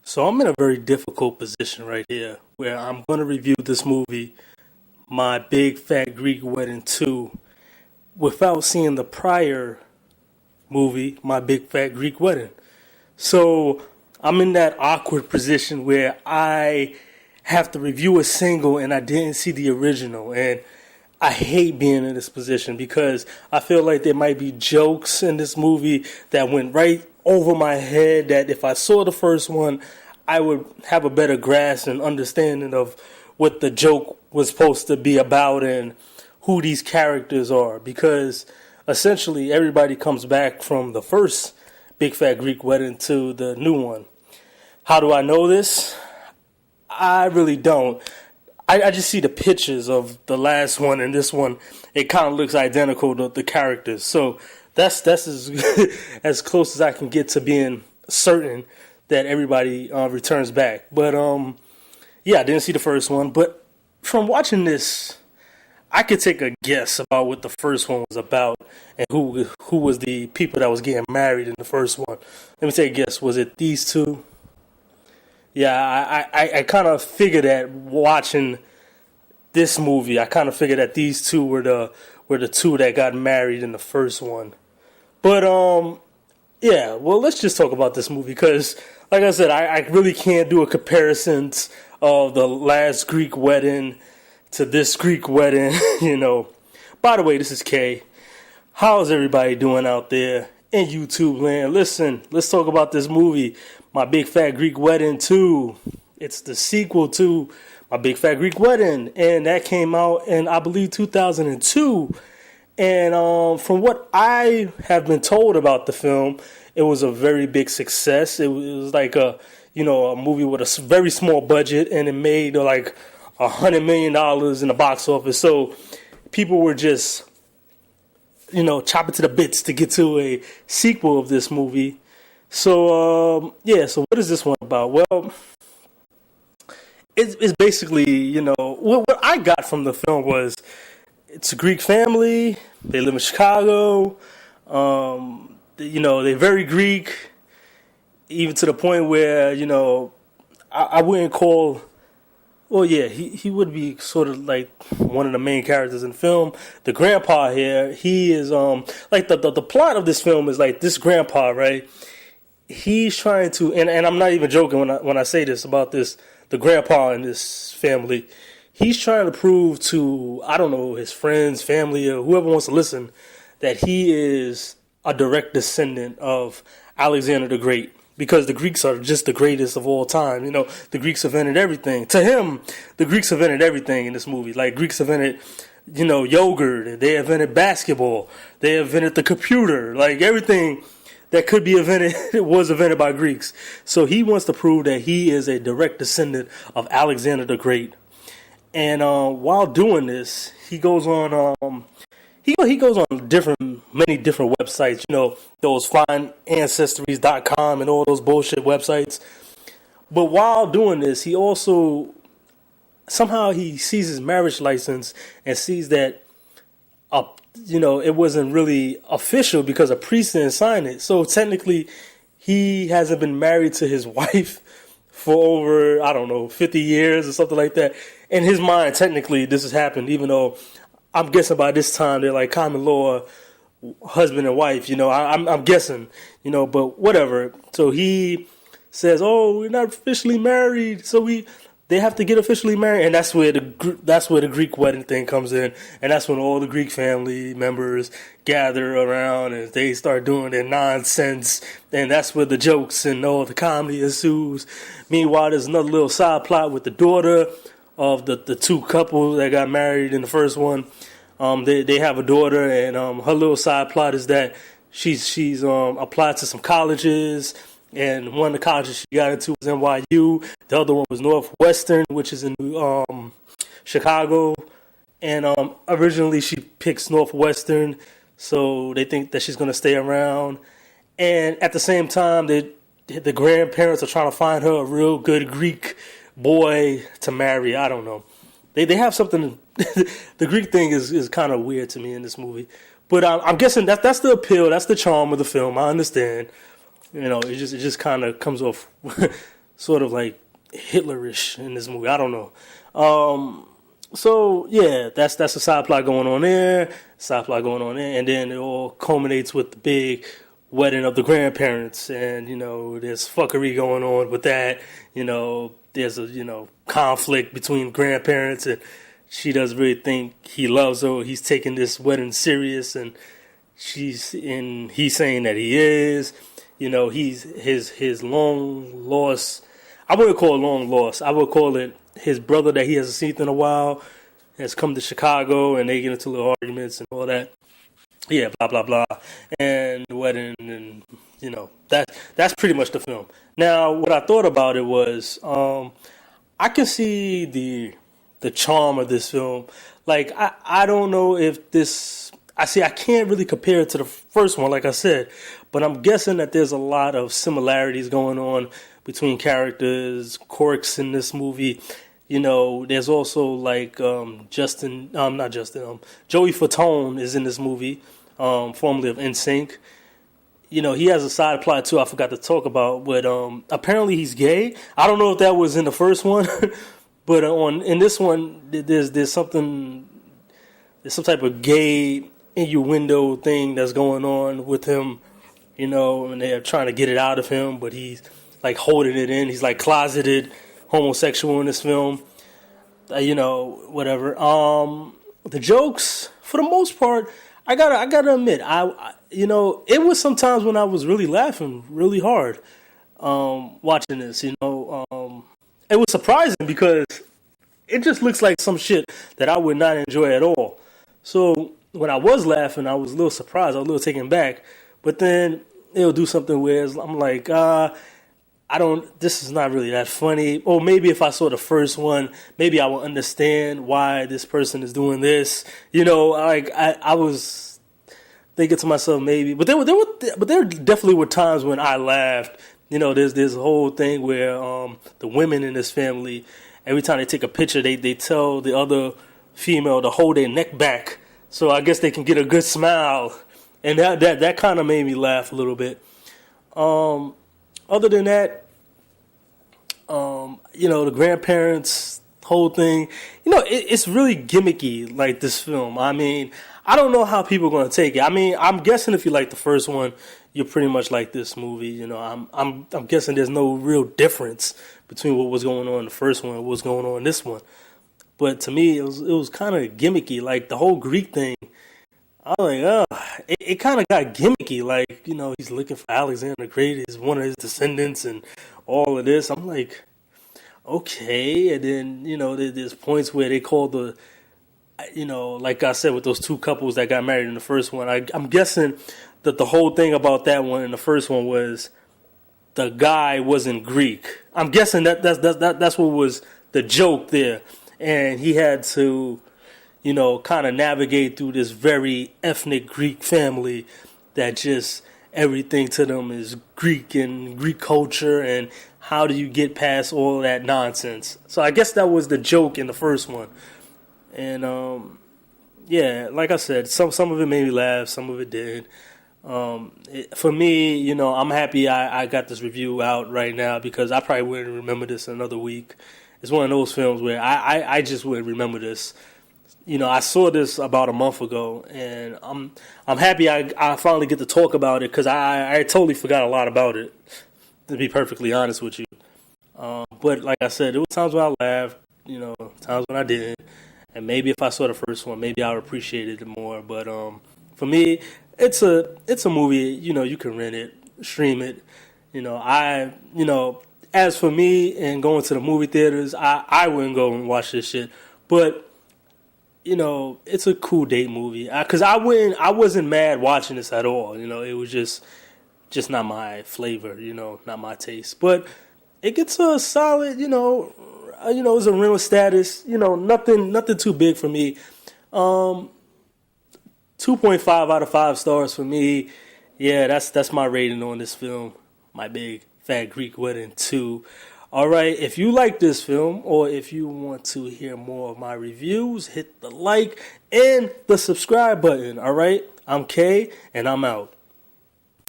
So I'm in a very difficult position right here where I'm going to review this movie, My Big Fat Greek Wedding 2, without seeing the prior movie, My Big Fat Greek Wedding. So I'm in that awkward position where I have to review a single and I didn't see the original. And I hate being in this position because I feel like there might be jokes in this movie that went right over my head that if I saw the first one, I would have a better grasp and understanding of what the joke was supposed to be about and who these characters are. Because essentially everybody comes back from the first Big Fat Greek Wedding to the new one. How do I know this? I really don't. I just see the pictures of the last one and this one. It kind of looks identical to the characters. So that's as as close as I can get to being certain that everybody returns back. But yeah, I didn't see the first one. But from watching this, I could take a guess about what the first one was about and who was the people that was getting married in the first one. Let me take a guess. Was it these two? Yeah, I kind of figured that watching this movie. I kind of figured that these two were the two that got married in the first one. But yeah, well, let's just talk about this movie because, like I said, I really can't do a comparison of the last Greek wedding to this Greek wedding. You know. By the way, this is Kay. How's everybody doing out there in YouTube land? Listen, let's talk about this movie, My Big Fat Greek Wedding 2. It's the sequel to My Big Fat Greek Wedding, and that came out in, I believe, 2002. And from what I have been told about the film, it was a very big success. It was like a movie with a very small budget, and it made like $100 million in the box office. So people were just chopping to the bits to get to a sequel of this movie. So, yeah, so what is this one about? Well, it's basically, what I got from the film was it's a Greek family. They live in Chicago. They're very Greek, even to the point where, I wouldn't call. Well, yeah, he would be sort of like one of the main characters in the film. The grandpa here, he is like the plot of this film is like this grandpa, right? He's trying to, and I'm not even joking when I say this about this, the grandpa in this family. He's trying to prove to, I don't know, his friends, family, or whoever wants to listen, that he is a direct descendant of Alexander the Great. Because the Greeks are just the greatest of all time. The Greeks invented everything. To him, the Greeks invented everything in this movie. Like, Greeks invented, yogurt. They invented basketball. They invented the computer. Like, everything that could be invented was invented by Greeks. So he wants to prove that he is a direct descendant of Alexander the Great. And while doing this, he goes on he goes on many different websites, those findancestries.com and all those bullshit websites. But while doing this, he also somehow he sees his marriage license and sees that it wasn't really official because a priest didn't sign it. So technically, he hasn't been married to his wife for over, I don't know, 50 years or something like that. In his mind, technically, this has happened, even though I'm guessing by this time they're like common law husband and wife, I'm guessing, but whatever. So he says, "Oh, we're not officially married, so they have to get officially married," and that's where the Greek wedding thing comes in, and that's when all the Greek family members gather around and they start doing their nonsense, and that's where the jokes and all the comedy ensues. Meanwhile, there's another little side plot with the daughter of the two couples that got married in the first one. They have a daughter, and her little side plot is that she's applied to some colleges, and one of the colleges she got into was NYU. The other one was Northwestern, which is in Chicago. And originally she picks Northwestern, so they think that she's going to stay around. And at the same time, the grandparents are trying to find her a real good Greek boy to marry. I don't know. They have something. The Greek thing is kind of weird to me in this movie, but I'm guessing that's the appeal, that's the charm of the film. I understand. It just kind of comes off sort of like Hitlerish in this movie. I don't know. So yeah, that's a side plot going on there, and then it all culminates with the big wedding of the grandparents, and there's fuckery going on with that. There's a conflict between grandparents, and she doesn't really think he loves her. He's taking this wedding serious, and he's saying that he is. He's his long lost. I wouldn't call it long lost. I would call it his brother that he hasn't seen in a while has come to Chicago, and they get into little arguments and all that. Yeah, blah blah blah, and the wedding, and that's pretty much the film. Now, what I thought about it was, I can see the charm of this film. Like, I don't know if this. I can't really compare it to the first one, like I said, but I'm guessing that there's a lot of similarities going on between characters, quirks in this movie. There's also like Joey Fatone is in this movie, formerly of NSYNC. He has a side plot too I forgot to talk about, but apparently he's gay. I don't know if that was in the first one, but in this one there's some type of gay innuendo thing that's going on with him, and they're trying to get it out of him, but he's like holding it in. He's like closeted homosexual in this film. Whatever. The jokes, for the most part, I gotta admit, it was sometimes when I was really laughing really hard watching this. It was surprising because it just looks like some shit that I would not enjoy at all. So when I was laughing, I was a little surprised, I was a little taken back. But then it'll do something where I'm like, this is not really that funny. Or maybe if I saw the first one, maybe I would understand why this person is doing this. I was thinking to myself maybe, but there definitely were times when I laughed. There's this whole thing where the women in this family, every time they take a picture, they tell the other female to hold their neck back, so I guess they can get a good smile, and that kind of made me laugh a little bit. Other than that, the grandparents whole thing, it's really gimmicky, like this film. I mean, I don't know how people are going to take it. I mean, I'm guessing if you like the first one, you're pretty much like this movie. I'm guessing there's no real difference between what was going on in the first one and what's going on in this one. But to me, it was kind of gimmicky, like the whole Greek thing. I was like, oh, it kind of got gimmicky. Like, he's looking for Alexander the Great as one of his descendants and all of this. I'm like, okay. And then, there's points where they call like I said, with those two couples that got married in the first one, I'm guessing that the whole thing about that one in the first one was the guy wasn't Greek. I'm guessing that's what was the joke there. And he had to, kind of navigate through this very ethnic Greek family that just everything to them is Greek and Greek culture, and how do you get past all that nonsense? So I guess that was the joke in the first one. And yeah, like I said, some of it made me laugh, some of it didn't. For me, I'm happy I got this review out right now, because I probably wouldn't remember this in another week. It's one of those films where I just wouldn't remember this. I saw this about a month ago, and I'm happy I finally get to talk about it, because I totally forgot a lot about it, to be perfectly honest with you. But like I said, there were times when I laughed, times when I didn't. And maybe if I saw the first one, maybe I would appreciate it more. But for me, it's a movie. You can rent it, stream it. As for me and going to the movie theaters, I wouldn't go and watch this shit. But it's a cool date movie. Because I wasn't mad watching this at all. It was just not my flavor. Not my taste. But it gets a solid. It's a rental status. Nothing too big for me. 2.5 out of 5 stars for me. Yeah, that's my rating on this film. My Big Fat Greek Wedding 2. All right, if you like this film, or if you want to hear more of my reviews, hit the like and the subscribe button. All right, I'm Kay, and I'm out.